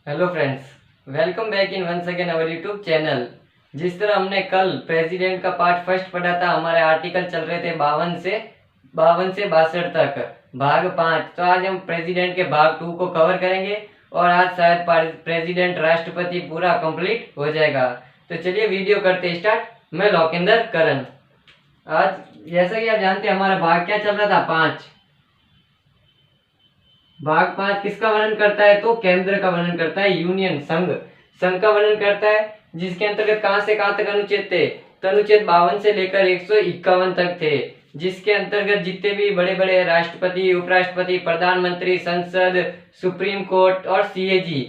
Hello friends, welcome back in once again our YouTube channel. जिस तरह हमने कल प्रेसिडेंट का पार्ट फर्स्ट पढ़ा था, हमारे आर्टिकल चल रहे थे 52 से 62 तक, भाग 5। तो आज हम प्रेसिडेंट के भाग 2 को कवर करेंगे और आज शायद प्रेसिडेंट राष्ट्रपति पूरा कंप्लीट हो जाएगा। तो चलिए वीडियो करते स्टार्ट। मैं लौकिंदर करण। आज जैसा कि आप जानते हैं हमारा भाग क्या चल रहा था, 5। भाग 5 किसका वर्णन करता है? तो केंद्र का वर्णन करता है, यूनियन संघ। संघ का वर्णन करता है जिसके अंतर्गत कहां से कहां तक अनुच्छेद थे? तो अनुच्छेद 52 से लेकर 151 तक थे, जिसके अंतर्गत जितने भी बड़े बड़े राष्ट्रपति, उपराष्ट्रपति, प्रधानमंत्री, संसद, सुप्रीम कोर्ट और सीएजी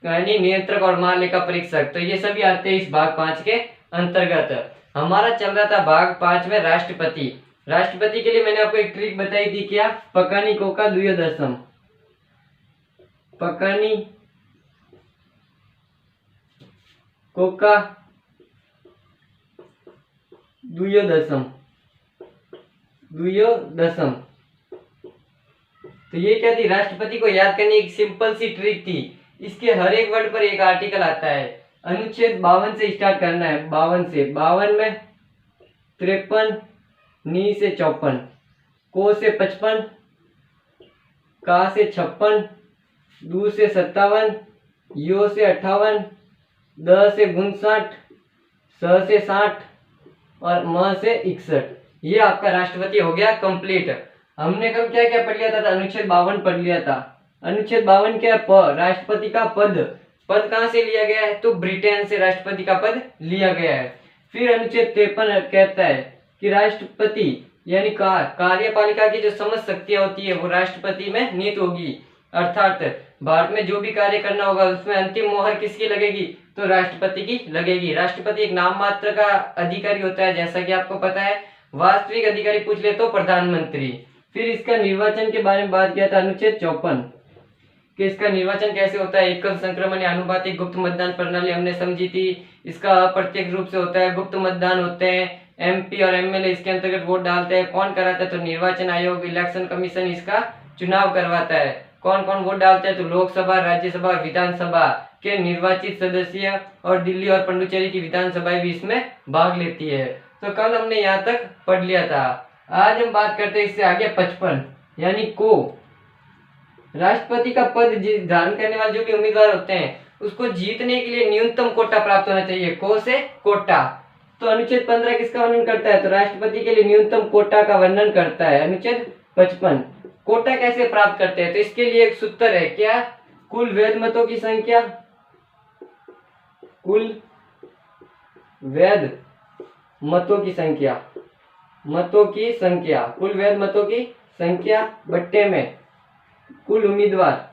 यानी नियंत्रक और महालेखा परीक्षक, तो ये सभी आते हैं इस भाग 5 के अंतर्गत। हमारा चल रहा था भाग 5 में राष्ट्रपति। राष्ट्रपति के लिए मैंने आपको एक ट्रिक बताई थी, क्या? पकानी कोका द्वयोदशम। पकानी कोका द्वयोदशम। तो ये क्या थी? राष्ट्रपति को याद करने की सिंपल सी ट्रिक थी। इसके हर एक वर्ड पर एक आर्टिकल आता है। अनुच्छेद 52 से स्टार्ट करना है। 52 में 53, नी से 54, को से 55, का से 56, दू से 57, यो से 58, द से 59, स से 60 और म से 61। ये आपका राष्ट्रपति हो गया कंप्लीट। हमने कल क्या क्या पढ़ लिया था? अनुच्छेद 52 पढ़ लिया था। अनुच्छेद 52 क्या है? राष्ट्रपति का पद। पद कहां से लिया गया है? तो ब्रिटेन से राष्ट्रपति का पद लिया गया है। फिर अनुच्छेद 53 कहता है कि राष्ट्रपति यानी कार्यपालिका की जो समस्त शक्तियां होती है वो राष्ट्रपति में निहित होगी। अर्थात भारत में जो भी कार्य करना होगा उसमें अंतिम मोहर किसकी लगेगी? तो राष्ट्रपति की लगेगी। राष्ट्रपति एक नाम मात्र का अधिकारी होता है, जैसा कि आपको पता है। वास्तविक अधिकारी पूछ ले तो प्रधानमंत्री। फिर इसका निर्वाचन के बारे में बात किया था, अनुच्छेद 54 कि इसका निर्वाचन कैसे होता है। एकल संक्रमण या अनुपातिक गुप्त मतदान प्रणाली हमने समझी थी। इसका अप्रत्यक्ष रूप से होता है, गुप्त मतदान होते हैं। एमपी और एमएलए इसके अंतर्गत वोट डालते हैं। कौन कराता है? तो निर्वाचन आयोग, इलेक्शन कमीशन इसका चुनाव करवाता है। कौन कौन वोट डालते हैं? तो लोकसभा, राज्यसभा, विधानसभा के निर्वाचित सदस्य और दिल्ली और पुडुचेरी की विधानसभाएं भी इसमें भाग लेती है। तो कल हमने यहाँ तक पढ़ लिया था। आज हम बात करते हैं इससे आगे 55 यानी को। राष्ट्रपति का पद धारण करने वाले जो भी उम्मीदवार होते हैं उसको जीतने के लिए न्यूनतम कोटा प्राप्त होना चाहिए। को से कोटा। तो अनुच्छेद 15 किसका वर्णन करता है? तो राष्ट्रपति के लिए न्यूनतम कोटा का वर्णन करता है अनुच्छेद 55। कोटा कैसे प्राप्त करते हैं? तो इसके लिए एक सूत्र है, क्या? कुल वैध मतों की संख्या, कुल वैध मतों की संख्या, कुल वैध मतों की संख्या बट्टे में कुल उम्मीदवार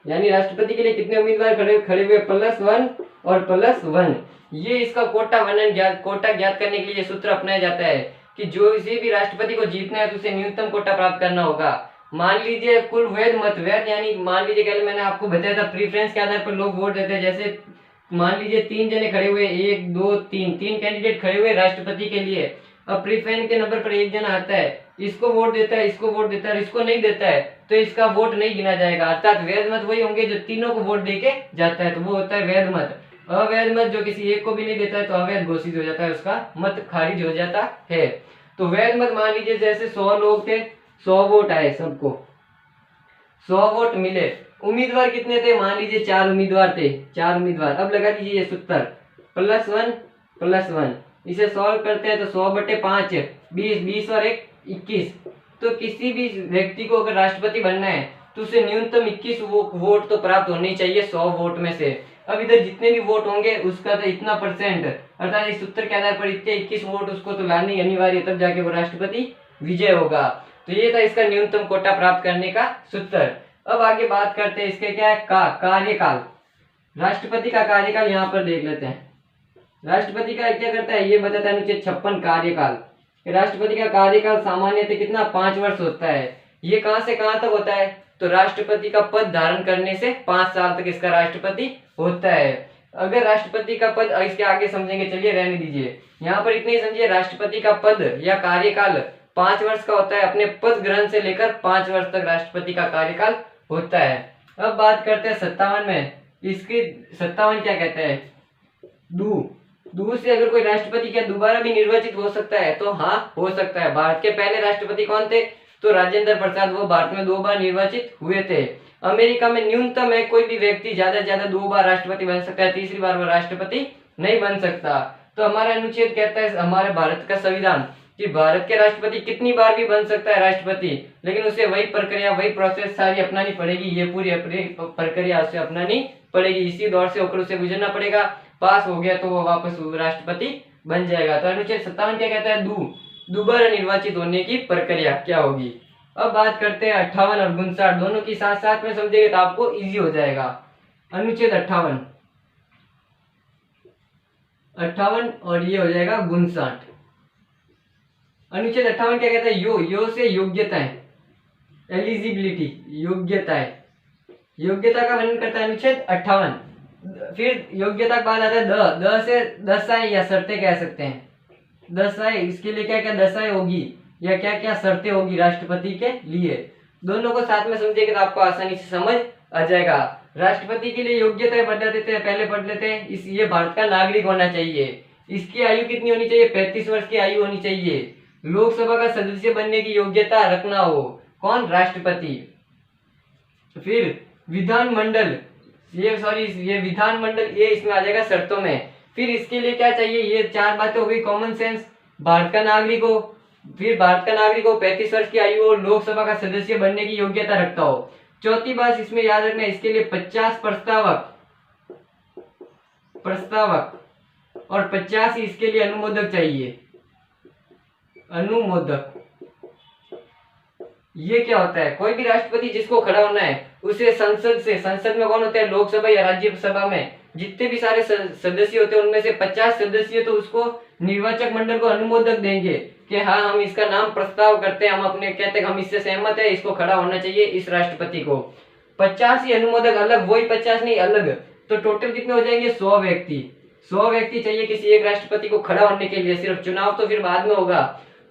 यानी राष्ट्रपति के लिए कितने उम्मीदवार खड़े हुए? +1 और +1। ये इसका कोटा ज्ञात करने के लिए ये सूत्र अपनाया जाता है कि जो किसी भी राष्ट्रपति को जीतना है तो उसे न्यूनतम कोटा प्राप्त करना होगा। मान लीजिए कुल वैध मत, वैध यानी मान लीजिए कल मैंने आपको बताया था प्रीफरेंस के आधार पर लोग वोट देते हैं। जैसे मान लीजिए 3 जने खड़े हुए, 1 2 3 कैंडिडेट खड़े हुए राष्ट्रपति के लिए। अब प्रीफरेंस के नंबर पर एक जना आता है, इसको वोट देता है, इसको वोट देता है, इसको नहीं देता है, तो इसका वोट नहीं गिना जाएगा। अर्थात वैध मत वही होंगे जो तीनों को वोट देके जाता है, तो वो होता है वैध मत। अवैध मत जो किसी एक को भी नहीं देता है तो अवैध घोषित हो जाता है, उसका मत खारिज हो जाता है। तो वैध मत मान लीजिए जैसे 100 लोग थे, 100 वोट आए, सबको 100 वोट मिले। उम्मीदवार कितने थे? मान लीजिए 4 उम्मीदवार थे, 4 उम्मीदवार। अब लगा दीजिए ये सूत्र +1 इसे सॉल्व करते हैं तो 100/5 20 और 1 21। तो किसी भी व्यक्ति को अगर राष्ट्रपति बनना है तो उसे न्यूनतम 21 वोट तो प्राप्त होने चाहिए 100 वोट में से। अब इधर जितने भी वोट होंगे उसका तो इतना %, अर्थात इस सूत्र के आधार पर इतने 21 वोट उसको तो लाने अनिवार्य, तब जाके वो राष्ट्रपति विजय होगा। तो ये था इसका न्यूनतम कोटा प्राप्त करने का सूत्र। अब आगे बात करते हैं इसके क्या है, कार्यकाल। राष्ट्रपति का कार्यकाल यहाँ पर देख लेते हैं। राष्ट्रपति का क्या करता है ये बताता है अनुच्छेद 56 कार्यकाल। राष्ट्रपति का कार्यकाल सामान्यतः कितना? 5 वर्ष होता है। ये कहां से कहां तक होता है? तो राष्ट्रपति का पद धारण करने से 5 साल तक इसका राष्ट्रपति होता है। अगर राष्ट्रपति का पद, इसके आगे समझेंगे, चलिए रहने दीजिए, यहाँ पर इतने ही समझिए। राष्ट्रपति का पद या कार्यकाल 5 वर्ष का होता है। अपने पद ग्रहण से लेकर 5 वर्ष तक राष्ट्रपति का कार्यकाल होता है। अब बात करते हैं 57 में। इसकी 57 क्या कहते हैं? दू से अगर कोई राष्ट्रपति क्या दोबारा भी निर्वाचित हो सकता है? तो हाँ, हो सकता है। भारत के पहले राष्ट्रपति कौन थे? तो राजेंद्र प्रसाद, वो भारत में 2 बार निर्वाचित हुए थे। अमेरिका में न्यूनतम है कोई भी व्यक्ति ज्यादा से ज्यादा 2 बार राष्ट्रपति बन सकता है, तीसरी बार वो राष्ट्रपति नहीं बन सकता। तो हमारा अनुच्छेद कहता है, हमारे भारत का संविधान, कि भारत के राष्ट्रपति कितनी बार भी बन सकता है राष्ट्रपति, लेकिन उसे वही प्रक्रिया, वही प्रोसेस सारी अपनानी पड़ेगी। ये पूरी प्रक्रिया उसे अपनानी पड़ेगी, इसी दौर से होकर उसे गुजरना पड़ेगा। पास हो गया तो वो वापस राष्ट्रपति बन जाएगा। तो अनुच्छेद 57 क्या कहता है? दोबारा निर्वाचित होने की प्रक्रिया क्या होगी। अब बात करते हैं 58 और 59, दोनों की साथ साथ में समझेंगे तो आपको इजी हो जाएगा। अनुच्छेद 58 और ये हो जाएगा 59। अनुच्छेद 58 क्या कहता है? यो से योग्यताएं, एलिजिबिलिटी, योग्यताएं, योग्यता का वर्णन करता है अनुच्छेद 58। फिर योग्यता के बाद आता है द से दशाएं या शर्तें कह सकते हैं। दशाएं, इसके लिए क्या क्या दशाएं होगी या क्या क्या शर्तें होगी राष्ट्रपति के लिए, दोनों को साथ में समझेंगे तो आपको आसानी से समझ आ जाएगा। राष्ट्रपति के लिए योग्यताएं बता देते हैं, पहले पढ़ लेते हैं। ये भारत का नागरिक होना चाहिए। इसकी आयु कितनी होनी चाहिए? 35 वर्ष की आयु होनी चाहिए। लोकसभा का सदस्य बनने की योग्यता रखना हो, कौन? राष्ट्रपति। फिर विधानमंडल, ये विधानमंडल, ये इसमें आ जाएगा शर्तों में। फिर इसके लिए क्या चाहिए? ये 4 बातें हो गई। कॉमन सेंस, भारत का नागरिक हो, फिर भारत का नागरिक हो, 35 वर्ष की आयु हो, लोकसभा का सदस्य बनने की योग्यता रखता हो। चौथी बात इसमें याद रखना, इसके लिए 50 प्रस्तावक और 85 इसके लिए अनुमोदक चाहिए। अनुमोदक, ये क्या होता है? कोई भी राष्ट्रपति जिसको खड़ा होना है उसे संसद में कौन होता है? लोकसभा या राज्यसभा में जितने भी सारे सदस्य होते हैं उनमें से 50 सदस्य तो उसको निर्वाचक मंडल को अनुमोदक देंगे कि हाँ, हम इसका नाम प्रस्ताव करते हैं, हम अपने कहते हैं हम इससे सहमत है, इसको खड़ा होना चाहिए इस राष्ट्रपति को। 50 ही अनुमोदक अलग, वही 50 नहीं अलग, तो टोटल कितने हो जाएंगे? 100 व्यक्ति। 100 व्यक्ति चाहिए किसी एक राष्ट्रपति को खड़ा होने के लिए। सिर्फ चुनाव तो फिर बाद में होगा।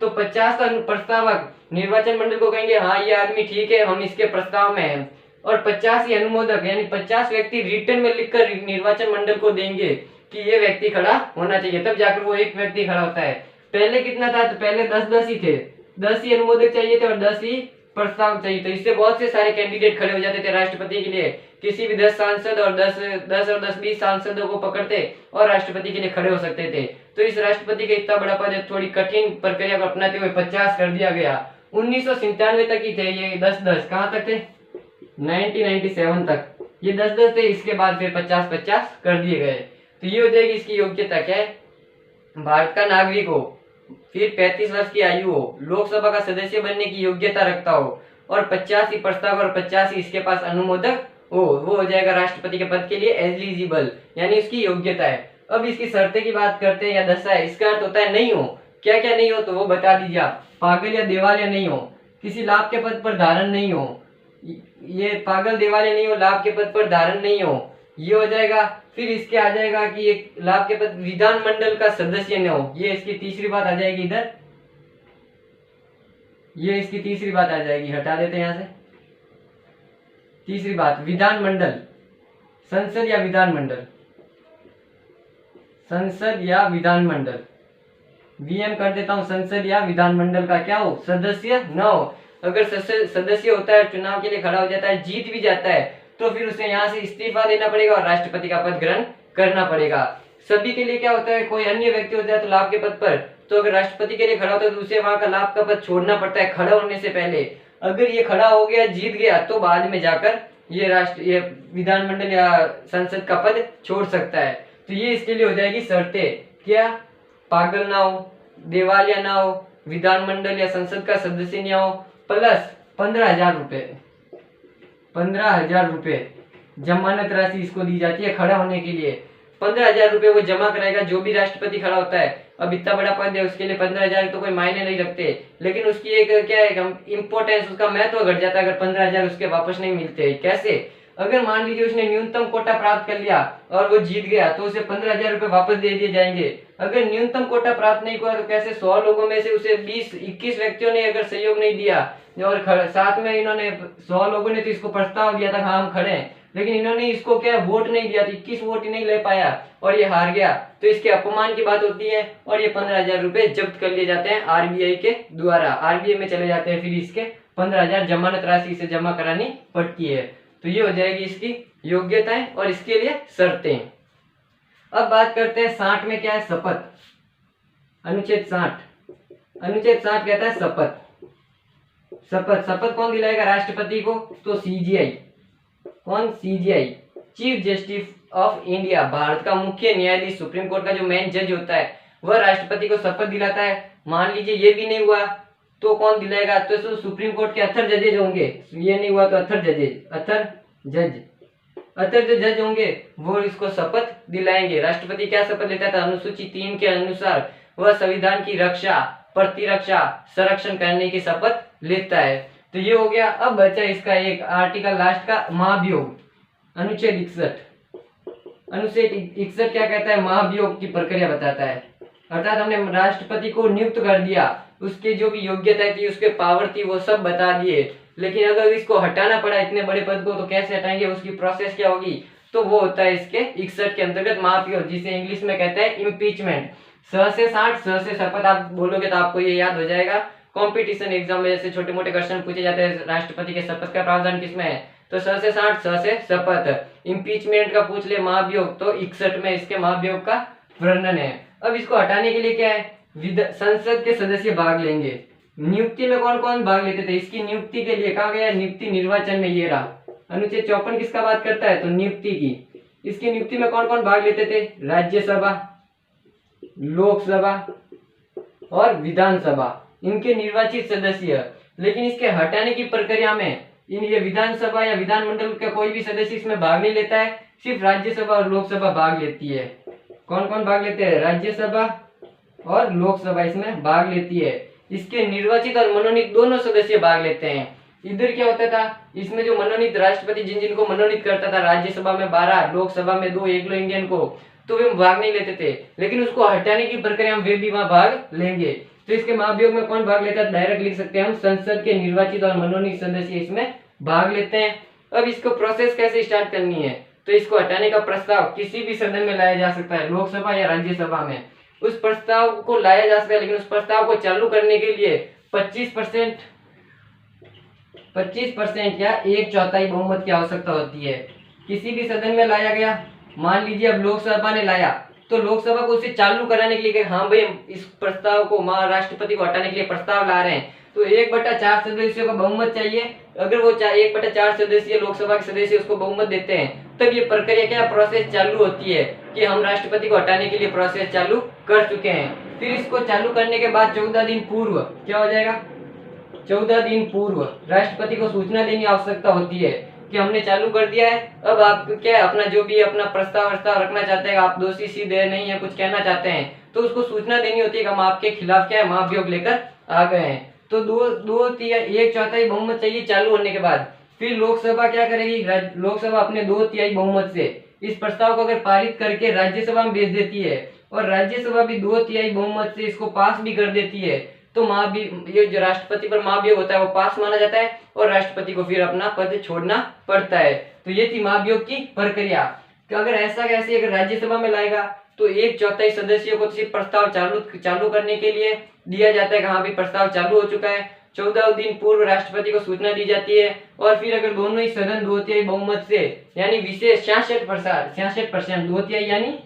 तो 50 का प्रस्तावक निर्वाचन मंडल को कहेंगे हाँ, ये आदमी ठीक है, हम इसके प्रस्ताव में हैं। और 50 ही अनुमोदक, यानी 50 व्यक्ति रिटर्न में लिखकर निर्वाचन मंडल को देंगे कि ये व्यक्ति खड़ा होना चाहिए, तब जाकर वो एक व्यक्ति खड़ा होता है। पहले कितना था? तो पहले 10 ही थे, 10 ही अनुमोदक चाहिए थे और 10 ही प्रस्ताव चाहिए। तो इससे बहुत से सारे कैंडिडेट खड़े हो जाते थे राष्ट्रपति के लिए। किसी भी 10 सांसद और 10-20 सांसदों को पकड़ते और राष्ट्रपति के लिए खड़े हो सकते थे। तो इस राष्ट्रपति का इतना बड़ा पद थोड़ी कठिन प्रक्रिया को अपनाते हुए 50 कर दिया गया। 1997 तक ही थे ये 10-10। कहाँ तक थे? 1997 तक ये 10-10 थे। इसके बाद फिर 50-50 कर दिए गए। तो ये हो जाएगी इसकी योग्यता। क्या है? भारत का नागरिक हो, फिर 35 वर्ष की आयु हो, लोकसभा का सदस्य बनने की योग्यता रखता हो और 50 ही प्रस्ताव और 50 ही इसके पास अनुमोदक हो, वो हो जाएगा राष्ट्रपति के पद के लिए एलिजिबल, यानी इसकी योग्यता है। अब इसकी शर्तें की बात करते हैं या दशा है। इसका अर्थ होता है नहीं हो। क्या क्या नहीं हो? तो वो बता दीजिए आप। पागल या दिवालिया नहीं हो, किसी लाभ के पद पर धारण नहीं हो, ये पागल दिवालिया नहीं हो, लाभ के पद पर धारण नहीं हो, ये हो जाएगा। फिर इसके आ जाएगा कि एक लाभ के पद विधानमंडल का सदस्य न हो, ये इसकी तीसरी बात आ जाएगी इधर, ये इसकी तीसरी बात आ जाएगी। हटा देते हैं यहां से तीसरी बात। विधानमंडल, संसद या विधानमंडल, संसद या विधानमंडल, वीएम कर देता हूं। संसद या विधानमंडल का क्या हो? सदस्य न हो। अगर सदस्य होता है, चुनाव के लिए खड़ा हो जाता है, जीत भी जाता है, तो फिर उसे यहाँ से इस्तीफा देना पड़ेगा और राष्ट्रपति का पद ग्रहण करना पड़ेगा। सभी के लिए क्या होता है? कोई अन्य व्यक्ति होता है तो लाभ के पद पर, तो अगर राष्ट्रपति के लिए खड़ा होता है तो उसे वहां का लाभ का पद छोड़ना पड़ता है खड़ा होने से पहले। अगर ये खड़ा हो गया, जीत गया, तो बाद में जाकर ये विधानमंडल या संसद का पद छोड़ सकता है। तो ये इसके लिए हो जाएगी शर्तें। क्या? पागल ना हो, दिवालिया ना हो, विधानमंडल या संसद का सदस्य नहीं हो, प्लस 15,000 रुपए, 15,000 रुपए जमानत राशि इसको दी जाती है खड़ा होने के लिए। 15,000 रुपए वो जमा कराएगा जो भी राष्ट्रपति खड़ा होता है। अब इतना बड़ा पद है, उसके लिए 15,000 तो कोई मायने नहीं रखते, लेकिन उसकी एक क्या है, इम्पोर्टेंस, उसका महत्व घट जाता है अगर 15,000 उसके वापस नहीं मिलते। कैसे? अगर मान लीजिए उसने न्यूनतम कोटा प्राप्त कर लिया और वो जीत गया तो उसे 15,000 रुपए वापस दे दिए जाएंगे। अगर न्यूनतम कोटा प्राप्त नहीं हुआ तो कैसे 100 लोगों में से उसे 20-21 व्यक्तियों ने अगर सहयोग नहीं दिया और साथ में इन्होंने 100 लोगों ने तो इसको प्रस्ताव दिया था हाँ हम खड़े हैं, लेकिन इन्होंने इसको क्या वोट नहीं दिया, तो 21 वोट ही नहीं ले पाया और ये हार गया, तो इसके अपमान की बात होती है और ये 15,000 रुपए जब्त कर लिए जाते हैं आरबीआई के द्वारा, आरबीआई में चले जाते हैं, फिर इसके 15,000 जमानत राशि से जमा करानी पड़ती है। तो ये हो जाएगी इसकी योग्यताएं और इसके लिए शर्तें। अब बात करते हैं 60 में क्या है, शपथ। अनुच्छेद 60 कहता है शपथ। शपथ कौन दिलाएगा राष्ट्रपति को, तो सीजीआई। कौन, CGI, chief justice of India, Bharat का मुख्य न्यायाधीश, सुप्रीम कोर्ट का जो मेन जज होता है वह राष्ट्रपति को शपथ दिलाता है। मान लीजिए ये भी नहीं हुआ तो कौन दिलाएगा, तो सुप्रीम कोर्ट के अथर जजेज होंगे, ये नहीं हुआ तो अथर जो जज होंगे वो इसको शपथ दिलाएंगे। राष्ट्रपति क्या शपथ लेता था, अनुसूची 3 के अनुसार वह संविधान की रक्षा, प्रतिरक्षा, संरक्षण करने की शपथ लेता है। तो ये हो गया। अब बचा इसका एक आर्टिकल लास्ट का, महाभियोग, अनुच्छेद 61 क्या कहता है, महाभियोग की प्रक्रिया बताता है। अर्थात हमने राष्ट्रपति को नियुक्त कर दिया, उसके जो भी योग्यता थी, उसके पावर थी, वो सब बता दिए, लेकिन अगर इसको हटाना पड़ा इतने बड़े पद को तो कैसे हटाएंगे, उसकी प्रोसेस क्या होगी, तो वो होता है इसके 61 के अंतर्गत महाभियोग, जिसे इंग्लिश में कहते हैं इम्पीचमेंट। 100 से 60 शपथ आप बोलोगे तो आपको ये याद हो जाएगा। कंपटीशन एग्जाम में जैसे छोटे मोटे क्वेश्चन पूछे जाते हैं, राष्ट्रपति के शपथ का प्रावधान किसमें है, तो 100 से 60 शपथ। इम्पीचमेंट का पूछ ले महाभियोग, तो 61 में इसके महाभियोग का वर्णन है। अब इसको हटाने के लिए क्या है, संसद के सदस्य भाग लेंगे। नियुक्ति में कौन कौन भाग लेते थे, इसकी नियुक्ति के लिए कहा गया, नियुक्ति निर्वाचन में ये रहा। अनुच्छेद 54 किसका बात करता है, तो नियुक्ति की। इसकी नियुक्ति में कौन कौन भाग लेते थे, राज्यसभा, लोकसभा और विधानसभा, इनके निर्वाचित सदस्य। लेकिन इसके हटाने की प्रक्रिया में ये विधानसभा या विधानमंडल का कोई भी सदस्य इसमें भाग नहीं लेता है, सिर्फ राज्यसभा और लोकसभा भाग लेती है। कौन कौन भाग लेते हैं, राज्यसभा और लोकसभा इसमें भाग लेती है। इसके निर्वाचित और मनोनीत दोनों सदस्य भाग लेते हैं। इधर क्या होता था, इसमें जो मनोनीत राष्ट्रपति जिनको मनोनीत करता था, राज्यसभा में 12, लोकसभा में 2 एंग्लो इंडियन को, तो वे भाग नहीं लेते थे, लेकिन उसको हटाने की प्रक्रिया में वे भी वहां भाग लेंगे। तो इसके महाभियोग में कौन भाग लेता है, डायरेक्ट लिख सकते हैं हम, संसद के निर्वाचित और मनोनीत सदस्य इसमें भाग लेते हैं। अब इसको प्रोसेस कैसे स्टार्ट करनी है, तो इसको हटाने का प्रस्ताव किसी भी सदन में लाया जा सकता है, लोकसभा या राज्यसभा में उस प्रस्ताव को लाया जा सकता है, लेकिन उस प्रस्ताव को चालू करने के लिए 25% या 1/4 बहुमत की आवश्यकता होती है। किसी भी सदन में लाया गया, मान लीजिए अब लोकसभा ने लाया, तो लोकसभा को उसे चालू कराने के लिए हाँ भाई इस प्रस्ताव को राष्ट्रपति को हटाने के लिए प्रस्ताव ला रहे हैं, तो 1/4 सदस्यों का बहुमत चाहिए। अगर वो 1/4 सदस्य लोकसभा के सदस्य उसको बहुमत देते हैं, तब ये प्रक्रिया क्या प्रोसेस चालू होती है कि हम राष्ट्रपति को हटाने के लिए प्रोसेस चालू कर चुके हैं। फिर इसको चालू करने के बाद 14 दिन पूर्व क्या हो जाएगा, 14 दिन पूर्व राष्ट्रपति को सूचना देने की आवश्यकता होती है कि हमने चालू कर दिया है। अब आप क्या है, अपना जो भी अपना प्रस्ताव रखना चाहते हैं, आप दोषी सीधे नहीं है कुछ कहना चाहते हैं, तो उसको सूचना देनी होती है कि हम आपके खिलाफ क्या है महाभियोग लेकर आ गए हैं। तो 1/4 बहुमत चाहिए चालू होने के बाद। फिर लोकसभा क्या करेगी, लोकसभा अपने 2/3 बहुमत से इस प्रस्ताव को अगर पारित करके राज्यसभा में भेज देती है और राज्यसभा भी 2/3 बहुमत से इसको पास भी कर देती है, तो ये जो राष्ट्रपति पर महाभियोग होता है वो पास माना जाता है और राष्ट्रपति को फिर अपना पद छोड़ना पड़ता है। तो ये थी महाभियोग की प्रक्रिया। कि अगर ऐसा कैसे अगर राज्यसभा में लाएगा तो 1/4 सदस्यों को सिर्फ प्रस्ताव चालू करने के लिए दिया जाता है कि हाँ भी प्रस्ताव चालू हो चुका है। 14 दिन पूर्व राष्ट्रपति को सूचना दी जाती है और फिर अगर दोनों ही सदन 2/3 बहुमत से यानी विशेष 66% 2/3 यानी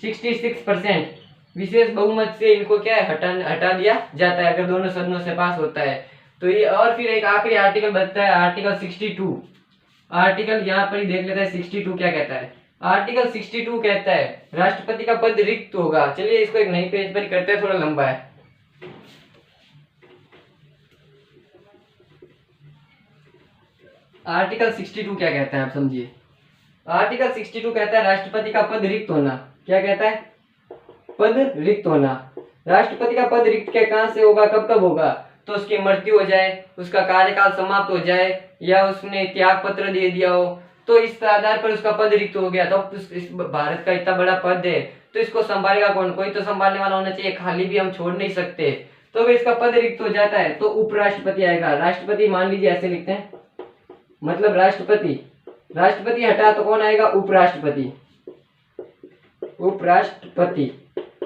66% विशेष बहुमत से इनको क्या है हटा दिया जाता है, अगर दोनों सदनों से पास होता है। तो ये और फिर एक आखिरी आर्टिकल बनता है आर्टिकल 62। आर्टिकल यहाँ पर ही देख लेते हैं 62 क्या कहता है। आर्टिकल 62 कहता है राष्ट्रपति का पद रिक्त होगा। चलिए इसको एक नई पेज पर ही करते हैं, थोड़ा लंबा है। आर्टिकल 62 क्या कहता है आप समझिए। आर्टिकल 62 कहता है राष्ट्रपति का पद रिक्त होना। क्या कहता है, पद रिक्त होना। राष्ट्रपति का पद रिक्त क्या कहां से होगा, कब कब होगा, तो उसकी मृत्यु हो जाए, उसका कार्यकाल समाप्त हो जाए या उसने त्याग पत्र दे दिया हो, तो इस आधार पर उसका पद रिक्त हो गया। तो इस भारत का इतना बड़ा पद है तो इसको संभालेगा कौन, कोई तो संभालने वाला होना चाहिए, खाली भी हम छोड़ नहीं सकते। तो अगर इसका पद रिक्त हो जाता है तो उपराष्ट्रपति आएगा। राष्ट्रपति मान लीजिए ऐसे लिखते हैं, मतलब राष्ट्रपति, राष्ट्रपति हटा तो कौन आएगा, उपराष्ट्रपति। उपराष्ट्रपति,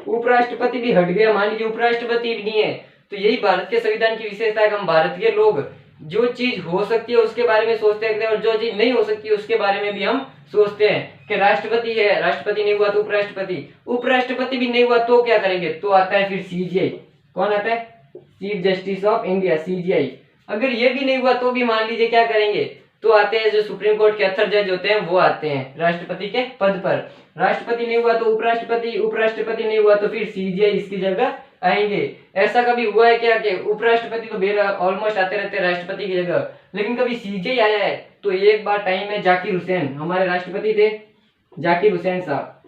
उपराष्ट्रपति भी हट गया, मान लीजिए उपराष्ट्रपति भी नहीं है। तो यही भारत के संविधान की विशेषता है कि हम भारत के लोग जो चीज हो सकती है उसके बारे में सोचते हैं और जो चीज नहीं हो सकती है उसके बारे में भी हम सोचते हैं कि राष्ट्रपति है, राष्ट्रपति नहीं हुआ तो उपराष्ट्रपति, उपराष्ट्रपति भी नहीं हुआ तो क्या करेंगे, तो आता है फिर सीजीआई। कौन आता है, chief justice of India, CGI. अगर ये भी नहीं हुआ तो भी मान लीजिए क्या करेंगे, तो आते हैं जो सुप्रीम कोर्ट के अथर जज होते हैं वो आते हैं राष्ट्रपति के पद पर। राष्ट्रपति नहीं हुआ तो उपराष्ट्रपति, उपराष्ट्रपति नहीं हुआ तो फिर सीजीआई इसकी जगह आएंगे। ऐसा कभी हुआ है क्या कि उपराष्ट्रपति तो ऑलमोस्ट आते रहते हैं राष्ट्रपति की जगह, लेकिन कभी सीजीआई आया है? तो एक बार टाइम में जाकिर हुसैन हमारे राष्ट्रपति थे, जाकिर हुसैन साहब,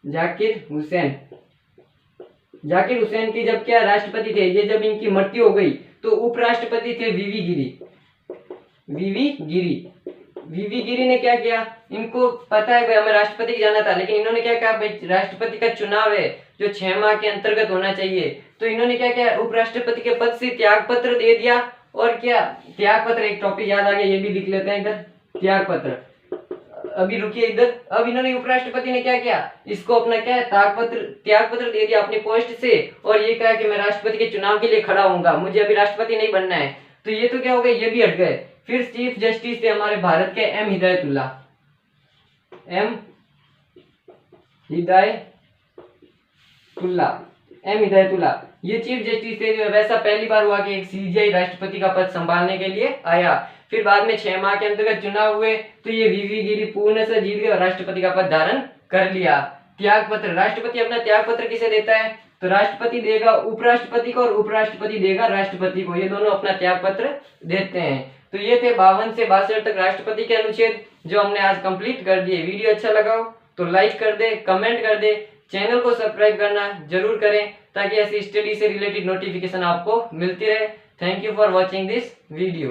जाकिर हुसैन, जाकिर हुसैन की जब क्या राष्ट्रपति थे, ये जब इनकी मृत्यु हो गई तो उपराष्ट्रपति थे वीवी गिरी, वीवी गिरी। वीवी गिरी ने क्या किया, इनको पता है भाई हमें राष्ट्रपति की जाना था, लेकिन इन्होंने क्या कहा, भाई राष्ट्रपति का चुनाव है जो 6 माह के अंतर्गत होना चाहिए। तो इन्होंने क्या किया, उपराष्ट्रपति के पद से त्याग पत्र दे दिया। और क्या त्याग पत्र, एक टॉपिक याद आ गया, ये भी लिख लेते हैं इधर, त्याग पत्र। अभी रुकिए इधर, अब इन्होंने उपराष्ट्रपति ने क्या किया, इसको अपना क्या है त्याग पत्र दे दिया अपनी पोस्ट से, और ये कहा कि मैं राष्ट्रपति के चुनाव के लिए खड़ा होऊंगा, मुझे अभी राष्ट्रपति नहीं बनना है। तो ये तो क्या हो गया, ये भी हट गए। फिर चीफ जस्टिस थे हमारे भारत के एम हिदायतुल्लाह, एम हिदायतुल्लाह, ये चीफ जस्टिस थे। वैसा पहली बार हुआ कि एक सीजीआई राष्ट्रपति का पद संभालने के लिए आया। फिर बाद में 6 माह के अंतर्गत चुनाव हुए तो ये वीवी गिरी पूर्ण से जीत गए और राष्ट्रपति का पद धारण कर लिया। त्याग पत्र, राष्ट्रपति अपना त्याग पत्र किसे देता है, तो राष्ट्रपति देगा उपराष्ट्रपति को और उपराष्ट्रपति देगा राष्ट्रपति को, ये दोनों अपना त्याग पत्र देते हैं। तो ये थे 52 से 62 तक राष्ट्रपति के अनुच्छेद जो हमने आज कंप्लीट कर दिए। वीडियो अच्छा लगा हो तो लाइक कर दे, कमेंट कर दे, चैनल को सब्सक्राइब करना जरूर करें ताकि ऐसी स्टडी से रिलेटेड नोटिफिकेशन आपको मिलती रहे। Thank you for watching this video.